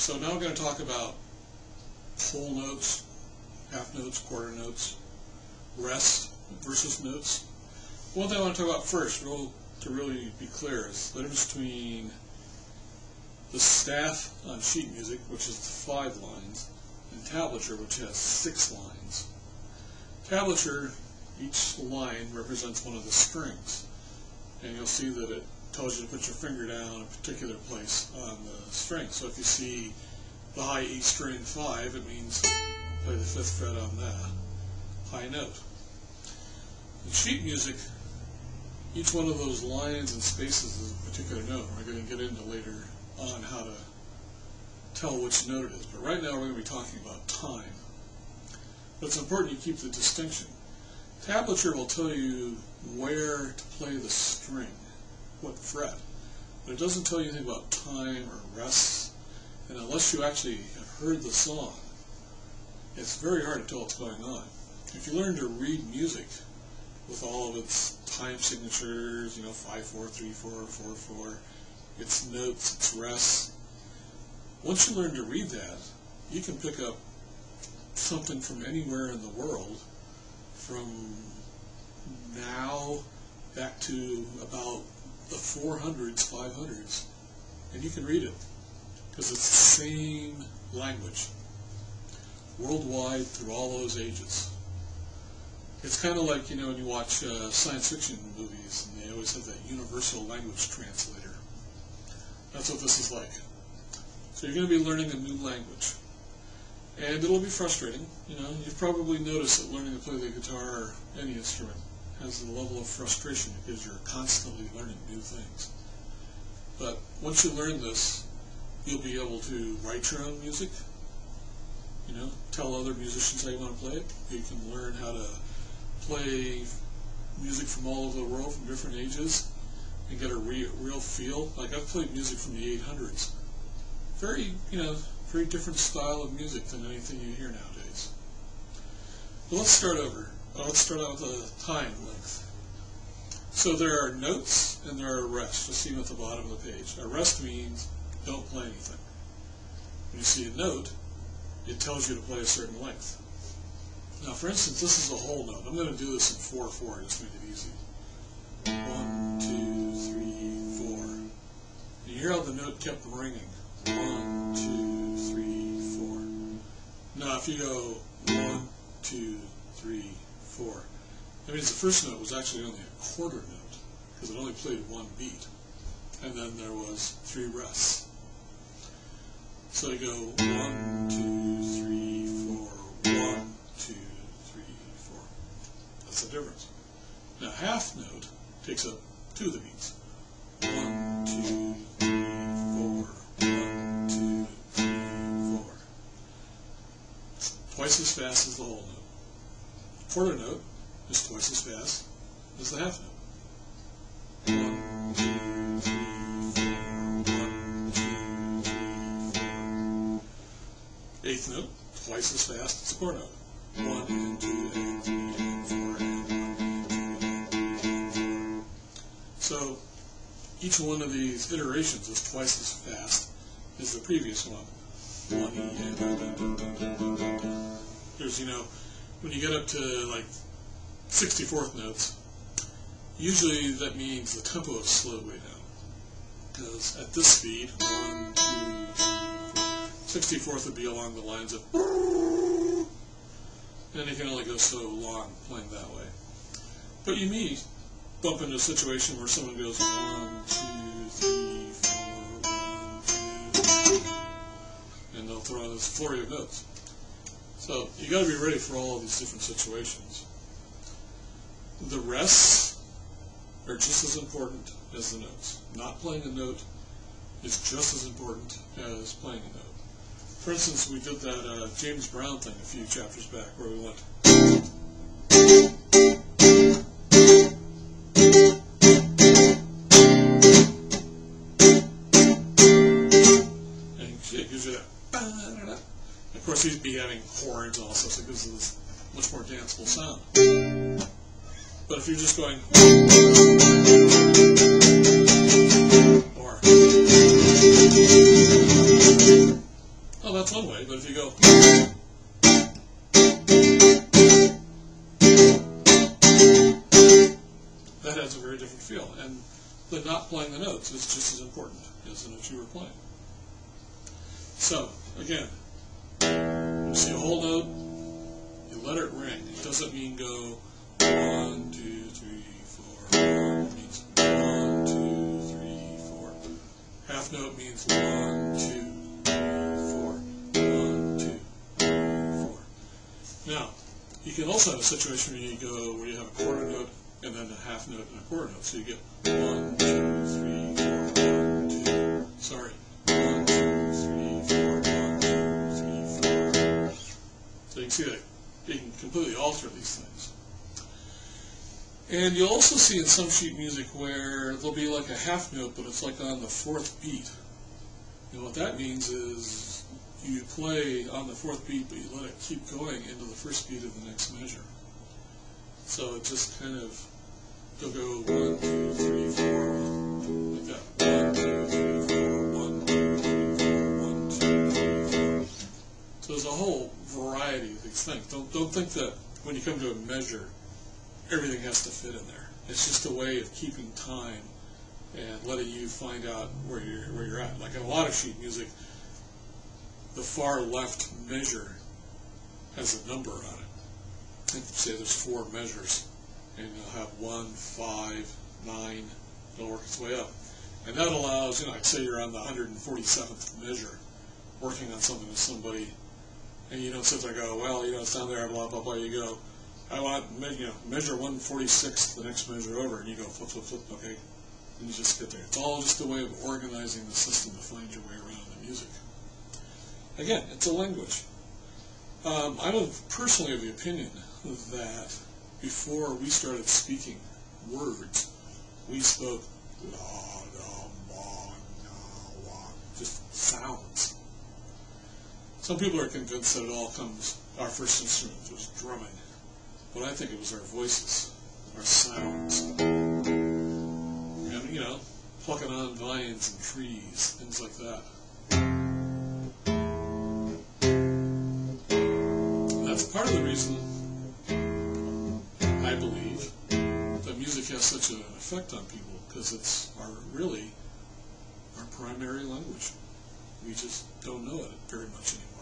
So now we're going to talk about whole notes, half notes, quarter notes, rest versus notes. One thing I want to talk about first, to really be clear, is the difference between the staff on sheet music, which is 5 lines, and tablature, which has 6 lines. Tablature, each line represents one of the strings, and you'll see that it tells you to put your finger down in a particular place on the string. So if you see the high E string 5, it means play the 5th fret on that high note. In sheet music, each one of those lines and spaces is a particular note. We're going to get into later on how to tell which note it is. But right now we're going to be talking about time. But it's important you keep the distinction. Tablature will tell you where to play the string, what fret, but it doesn't tell you anything about time or rest, and unless you actually have heard the song, it's very hard to tell what's going on. If you learn to read music with all of its time signatures, 5/4, 3/4, 4/4, its notes, its rests, once you learn to read that, you can pick up something from anywhere in the world, from now back to about the 400s, 500s, and you can read it because it's the same language worldwide through all those ages. It's kind of like, when you watch science fiction movies and they always have that universal language translator. That's what this is like. So you're going to be learning a new language. And it'll be frustrating. You've probably noticed that learning to play the guitar or any instrument has a level of frustration because you're constantly learning new things. But once you learn this, you'll be able to write your own music, tell other musicians how you want to play it. You can learn how to play music from all over the world, from different ages, and get a real feel. Like, I've played music from the 800s. Very different style of music than anything you hear nowadays. But let's start over. Let's start out with the time length. So there are notes and there are rests, just seen at the bottom of the page. A rest means don't play anything. When you see a note, it tells you to play a certain length. Now, for instance, this is a whole note. I'm going to do this in 4/4 just to make it easy. 1, 2, 3, 4. And you hear how the note kept ringing. 1, 2, 3, 4. Now, if you go 1, 2, 3, 4, that means the first note was actually only a quarter note because it only played 1 beat, and then there was 3 rests. So you go 1, 2, 3, 4, 1, 2, 3, 4. That's the difference. Now, half note takes up 2 of the beats. 1, 2, 3, 4. 1, 2, 3, 4. It's twice as fast as the whole note. Quarter note is twice as fast as the half note. 1, 2, 3, 4. 1, 2, 3, 4. Eighth note, twice as fast as the quarter note. 1 and 2 and 3 and 4 and 1 and 2 and 3 and 4. So each one of these iterations is twice as fast as the previous one. 1 E and da, da, da, da, da, da, da. There's, when you get up to like 64th notes, usually that means the tempo is slowed way down. Because at this speed, 1, 2, 3, 4, 64th would be along the lines of, and you can only go so long playing that way. But you may bump into a situation where someone goes 1, 2, 3, 4, 1, 2, and they'll throw out this flurry of notes. So you got to be ready for all of these different situations. The rests are just as important as the notes. Not playing a note is just as important as playing a note. For instance, we did that James Brown thing a few chapters back where we went. And it gives you that. Of course, he'd be having horns also, so it gives it this much more danceable sound. But if you're just going, or scale, and the not playing the notes is just as important as the notes you were playing. So, again, you see a whole note, you let it ring. It doesn't mean go 1, 2, 3, 4. It means 1, 2, 3, 4. Half note means 1, 2, 3, 4. 1, 2, 3, 4. Now, you can also have a situation where you have a quarter note and then a half note and a quarter note. So you get 1, 2, 3, 4, 1, 2. Sorry. 1, 2, 3, 4, 1, 2, 3, 4. So you can see that you can completely alter these things. And you'll also see in some sheet music where there'll be like a half note, but it's like on the fourth beat. And what that means is you play on the fourth beat, but you let it keep going into the first beat of the next measure. So it just kind of, you'll go 1, 2, 3, 4, like that. 1, 2, 3, 4, 1, 2, 3, 4, 1, 2, 3, 4. So there's a whole variety of these things. Don't think that when you come to a measure, everything has to fit in there. It's just a way of keeping time and letting you find out where you're at. Like in a lot of sheet music, the far left measure has a number on it. And say there's 4 measures, and you'll have 1, 5, 9. It'll work its way up, and that allows, like say you're on the 147th measure, working on something with somebody, and you don't sit there and go, well, it's down there, blah blah blah. You go, I want measure 146th, the next measure over, and you go flip flip flip, okay, and you just get there. It's all just a way of organizing the system to find your way around the music. Again, it's a language. I'm personally of the opinion that before we started speaking words, we spoke just sounds. Some people are convinced that it all comes, our first instrument was drumming, but I think it was our voices, our sounds, and plucking on vines and trees, things like that. That's part of the reason I believe that music has such an effect on people, because it's really our primary language. We just don't know it very much anymore.